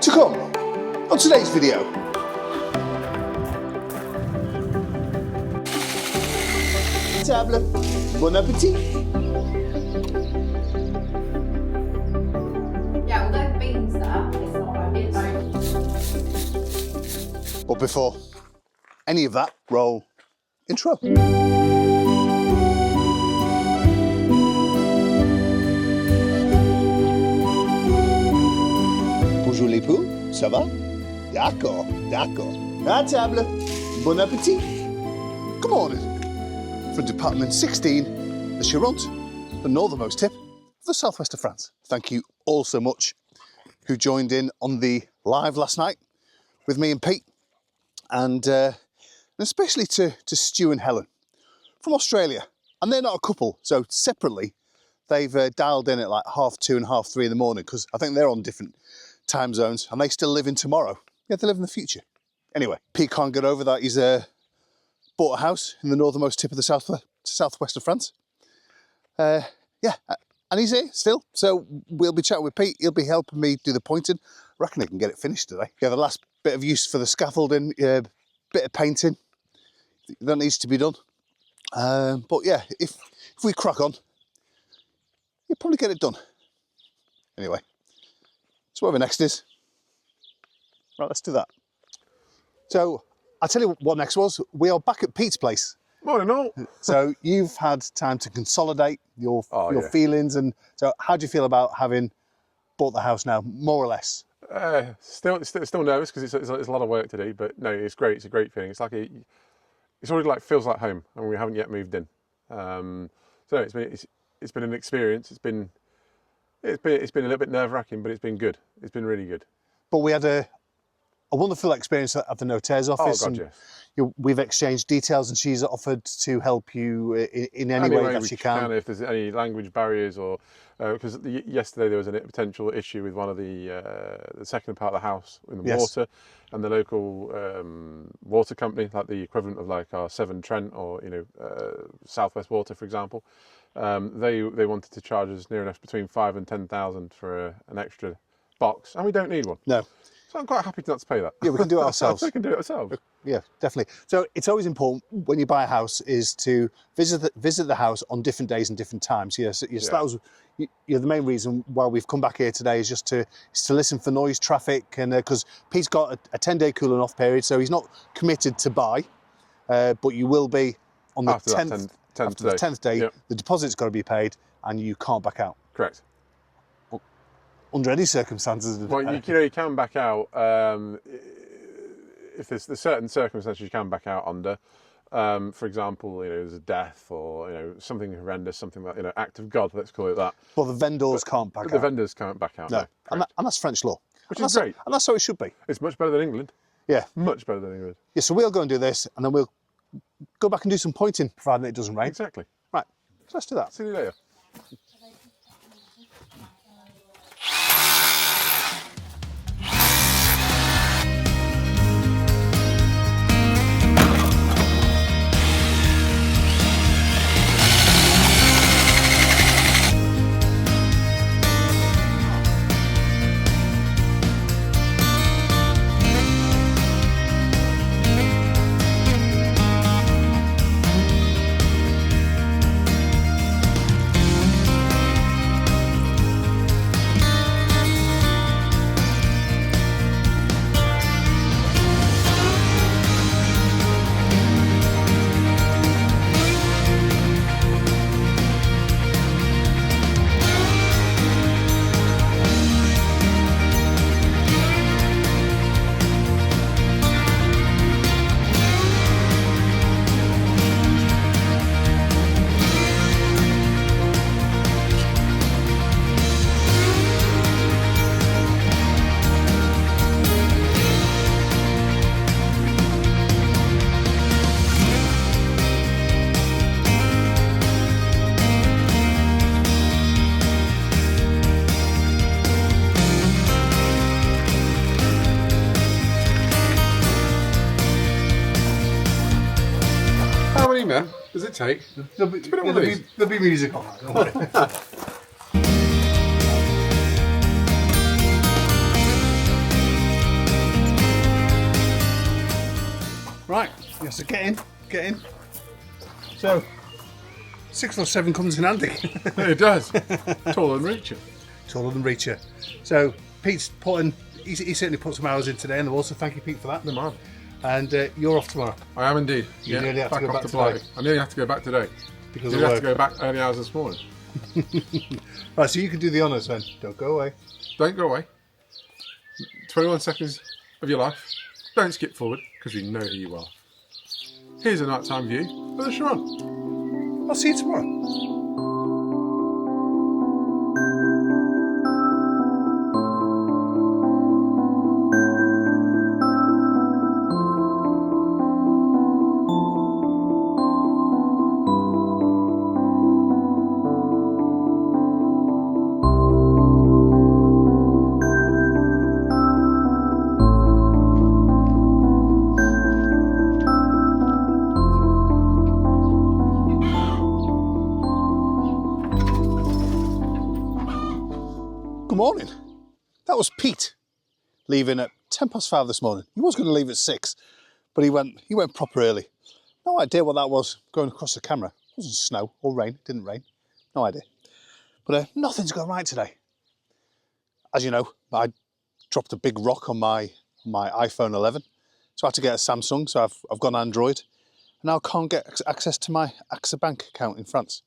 To come on today's video. Table, bon appetit. Yeah, although beans that, it's not it's like... But before any of that, roll intro. Bonjour les poules, ça va? D'accord, d'accord. À table, bon appétit. Good morning. From Department 16, the Charente, the northernmost tip of the southwest of France. Thank you all so much who joined in on the live last night with me and Pete, and especially to Stu and Helen from Australia. And they're not a couple, so separately they've dialed in at like 2:30 and 3:30 in the morning, because I think they're on different time zones and they still live in tomorrow. Yeah, they live in the future. Anyway, Pete can't get over that he's bought a house in the northernmost tip of the southwest of France. Yeah, and he's here still, so we'll be chatting with Pete. He'll be helping me do the pointing. I reckon he can get it finished today. Yeah, the last bit of use for the scaffolding, bit of painting that needs to be done. But yeah, if we crack on, you'll probably get it done. Anyway, so whatever next is. Right, let's do that. So I'll tell you what next was. We are back at Pete's place. Morning all. So you've had time to consolidate your feelings, and so how do you feel about having bought the house now, more or less? Still nervous because it's a lot of work to do, but no, it's great. It's a great feeling. It's like it's already like feels like home, and we haven't yet moved in. So it's been an experience. It's been a little bit nerve-wracking, but it's been good. It's been really good. But we had a wonderful experience at the notaire's office. Oh God, yes. We've exchanged details, and she's offered to help you in any way that she can. If there's any language barriers, or because yesterday there was a potential issue with one of the second part of the house in the water, and the local water company, like the equivalent of like our Severn Trent or Southwest Water, for example, they wanted to charge us near enough between 5,000 and 10,000 for an extra box, and we don't need one. No. So I'm quite happy not to pay that. Yeah, we can do it ourselves. We can do it ourselves. Yeah, definitely. So it's always important when you buy a house is to visit the house on different days and different times. Yes, that was the main reason why we've come back here today, is just to listen for noise, traffic, and because Pete's got a 10-day cooling off period, so he's not committed to buy, but you will be on the 10th day. Yep. The deposit's got to be paid, and you can't back out. Correct. Under any circumstances. Well, you can back out if there's certain circumstances you can back out under. For example, there's a death, or something horrendous, something like act of God, let's call it that. Well, the vendors can't back out. The vendors can't back out. No, and that's French law, which is great. And that's how it should be. It's much better than England. Yeah, much better than England. Yeah, so we'll go and do this, and then we'll go back and do some pointing, providing it doesn't rain. Exactly. Right. So let's do that. See you later. Man, does it take? There'll be music on that, don't worry. Right, yes, so get in. So, 6'7" comes in handy. It does. Taller than Reacher. Taller than Reacher. So, Pete's he certainly put some hours in today in the wall, so thank you, Pete, for that. No man. And you're off tomorrow. I am indeed. You nearly have to go back today. Blythe. I nearly have to go back today. Because you of have work. to go back early hours this morning. Right, so you can do the honours then. Don't go away. Don't go away. 21 seconds of your life. Don't skip forward, because we know who you are. Here's a nighttime view of the Chiron. I'll see you tomorrow. Good morning. That was Pete leaving at 5:10 this morning. He was going to leave at 6, but he went proper early. No idea what that was going across the camera. It wasn't snow or rain. It didn't rain. No idea. But nothing's gone right today. As you know, I dropped a big rock on my iPhone 11, so I had to get a Samsung. So I've gone Android, and now I can't get access to my AXA Bank account in France.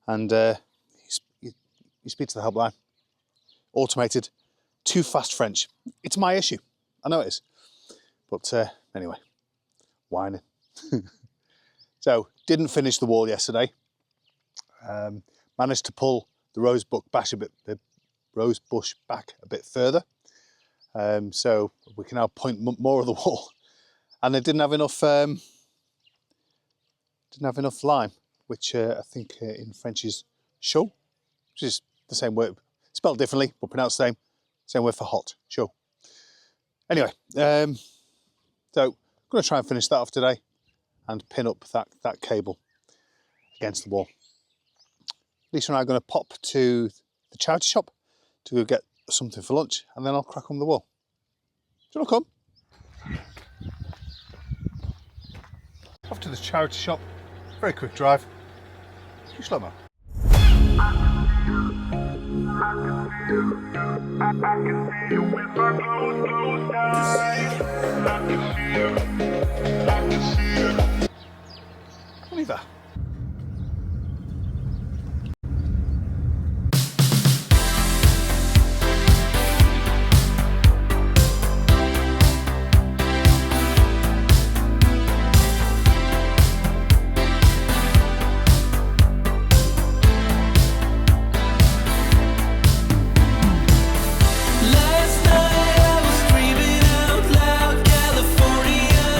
And you speak to the helpline. Automated, too fast French. It's my issue. I know it is. But anyway, whining. So, didn't finish the wall yesterday. Managed to pull the rose bush back a bit further. So we can now point more of the wall. And it didn't have enough lime, which I think in French is chaud, which is the same word. Spelled differently, but pronounced the same. Same word for hot, sure. Anyway, so I'm going to try and finish that off today and pin up that cable against the wall. Lisa and I are going to pop to the charity shop to go get something for lunch, and then I'll crack on the wall. Do you want to come? Off to the charity shop. Very quick drive. You slow mo. Oliver. Last night I was screaming out loud, California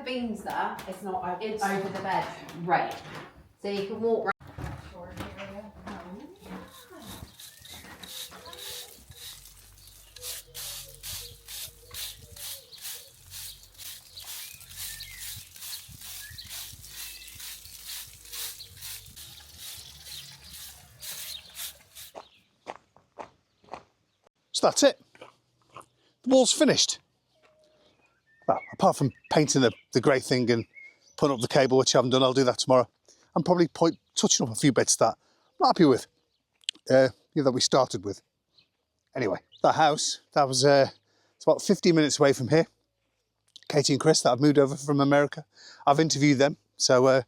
beans there. It's not. It's over the bed. Right. So you can walk. So that's it. The wall's finished. Well, apart from painting the grey thing and putting up the cable, which I haven't done, I'll do that tomorrow. I'm probably touching up a few bits that I'm not happy with, that we started with. Anyway, that house, that was it's about 15 minutes away from here. Katie and Chris, that have moved over from America. I've interviewed them, so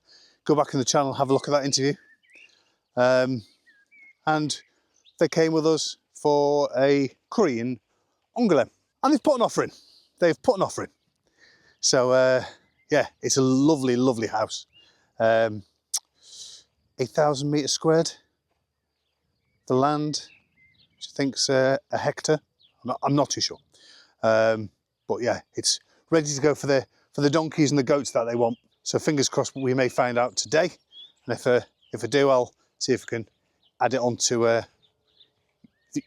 go back in the channel, have a look at that interview. And they came with us for a curry in Angoulême. And they've put an offer in. They've put an offer in. So, yeah, it's a lovely, lovely house. 8,000 metres squared. The land, which I think's a hectare. I'm not too sure. But yeah, it's ready to go for the donkeys and the goats that they want. So fingers crossed we may find out today. And if I do, I'll see if I can add it onto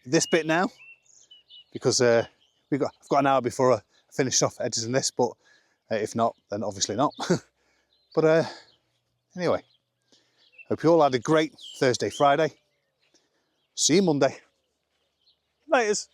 this bit now. Because I've got an hour before I finish off editing this, but if not, then obviously not. But anyway, hope you all had a great Thursday, Friday. See you Monday. Laters.